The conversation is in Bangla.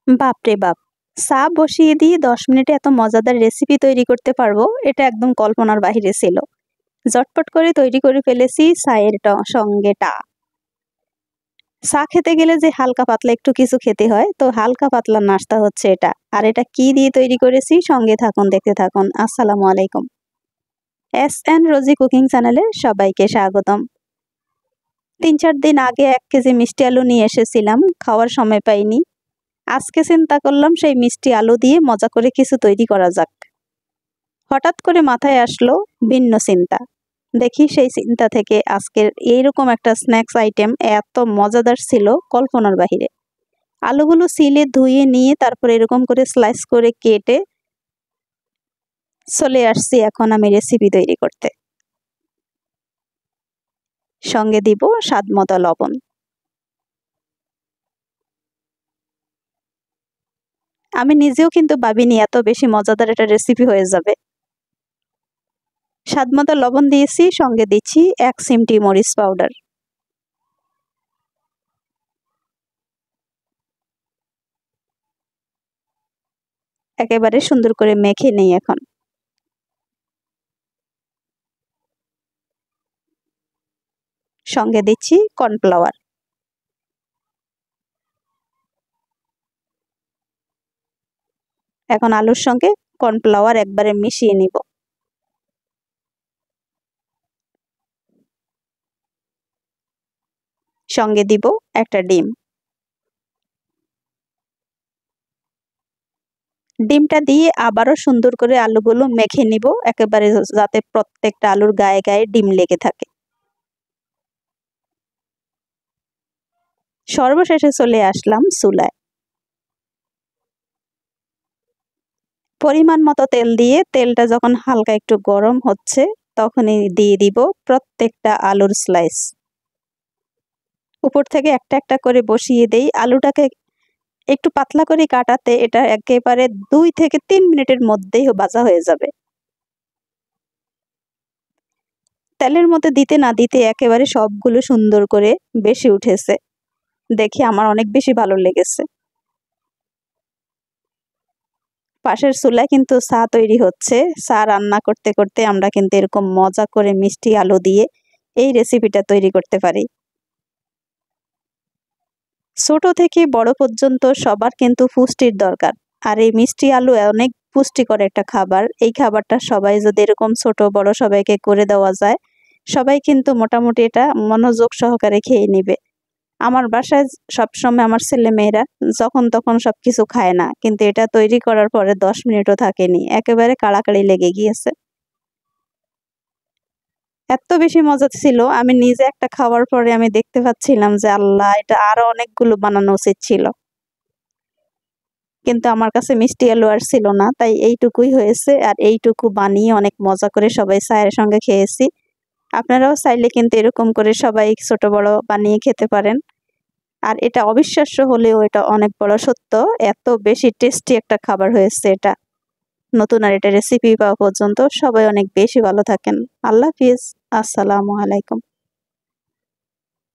বাপরে বাপ! চা বসিয়ে দিয়ে ১০ মিনিটে এত মজাদার রেসিপি তৈরি করতে পারবো, এটা একদম কল্পনার বাহিরে ছিল। ঝটপট করে তৈরি করে ফেলেছি চায়ের সঙ্গে টা। চা খেতে গেলে যে হালকা পাতলা একটু কিছু খেতে হয়, তো হালকা পাতলা নাস্তা হচ্ছে এটা। আর এটা কি দিয়ে তৈরি করেছি সঙ্গে থাকুন, দেখতে থাকুন। আসসালামু আলাইকুম। এস.এন. রোজি কুকিং চ্যানেলে সবাইকে স্বাগতম। ৩-৪ দিন আগে ১ কেজি মিষ্টি আলু নিয়ে এসেছিলাম, খাওয়ার সময় পাইনি। আজকে চিন্তা করলাম সেই মিষ্টি আলু দিয়ে মজা করে কিছু তৈরি করা যাক। হঠাৎ করে মাথায় আসলো ভিন্ন চিন্তা। দেখি সেই চিন্তা থেকে আজকের এইরকম একটা স্ন্যাক্স আইটেম এত মজাদার ছিল কল্পনার বাহিরে। আলুগুলো ছিলে ধুয়ে নিয়ে তারপর এরকম করে স্লাইস করে কেটে চলে আসছি এখন আমি রেসিপি তৈরি করতে। সঙ্গে দিব স্বাদমতো লবণ। আমি নিজেও কিন্তু ভাবিনি এত বেশি মজাদার একটা রেসিপি হয়ে যাবে। স্বাদমতো লবণ দিয়েছি, সঙ্গে দিচ্ছি ১ চিমটি মরিচ পাউডার। একেবারে সুন্দর করে মেখে নেই এখন। সঙ্গে দিচ্ছি কর্নফ্লাওয়ার। এখন আলুর সঙ্গে কর্নফ্লাওয়ার একবারে মিশিয়ে নিব। সঙ্গে দিব একটা ডিম। ডিমটা দিয়ে আবারও সুন্দর করে আলুগুলো মেখে নিব, একেবারে যাতে প্রত্যেকটা আলুর গায়ে গায়ে ডিম লেগে থাকে। সর্বশেষে চলে আসলাম চুলায়। পরিমাণ মতো তেল দিয়ে তেলটা যখন হালকা একটু গরম হচ্ছে তখনই দিয়ে দিব প্রত্যেকটা আলুর স্লাইস। উপর থেকে একটা একটা করে বসিয়ে দেই। আলুটাকে একটু পাতলা করে কাটাতে এটা একেবারে ২ থেকে ৩ মিনিটের মধ্যেই ভাজা হয়ে যাবে। তেলের মধ্যে দিতে না দিতে একেবারে সবগুলো সুন্দর করে বেশি উঠেছে। দেখে আমার অনেক বেশি ভালো লেগেছে। পাশের চুলায় কিন্তু চা তৈরি হচ্ছে। চা রান্না করতে করতে আমরা কিন্তু এরকম মজা করে মিষ্টি আলু দিয়ে এই রেসিপিটা তৈরি করতে পারি। ছোট থেকে বড় পর্যন্ত সবার কিন্তু পুষ্টির দরকার। আর এই মিষ্টি আলু অনেক পুষ্টিকর একটা খাবার। এই খাবারটা সবাই যদি এরকম ছোট বড় সবাইকে করে দেওয়া যায়, সবাই কিন্তু মোটামুটি এটা মনোযোগ সহকারে খেয়ে নিবে। আমার বাসায় সবসময় আমার ছেলেমেয়েরা যখন তখন সবকিছু খায় না। কিন্তু এটা তৈরি করার পরে ১০ মিনিটও থাকেনি। একেবারে কাড়াকাড়ি লেগে গিয়েছে। এত বেশি মজা ছিল, আমি নিজে একটা খাওয়ার পরে আমি দেখতে পাচ্ছিলাম যে আল্লাহ, এটা আরো অনেকগুলো বানানো উচিত ছিল। কিন্তু আমার কাছে মিষ্টি আলু আর ছিল না, তাই এইটুকুই হয়েছে। আর এইটুকু বানিয়ে অনেক মজা করে সবাই চায়ের সঙ্গে খেয়েছি। আপনারাও চাইলে কিন্তু এরকম করে সবাই ছোট বড় বানিয়ে খেতে পারেন। আর এটা অবিশ্বাস্য হলেও এটা অনেক বড় সত্য। এত বেশি টেস্টি একটা খাবার হয়েছে এটা। নতুন আর এটা রেসিপি পাওয়া পর্যন্ত সবাই অনেক বেশি ভালো থাকেন। আল্লাহ হাফিজ। আসসালামু আলাইকুম।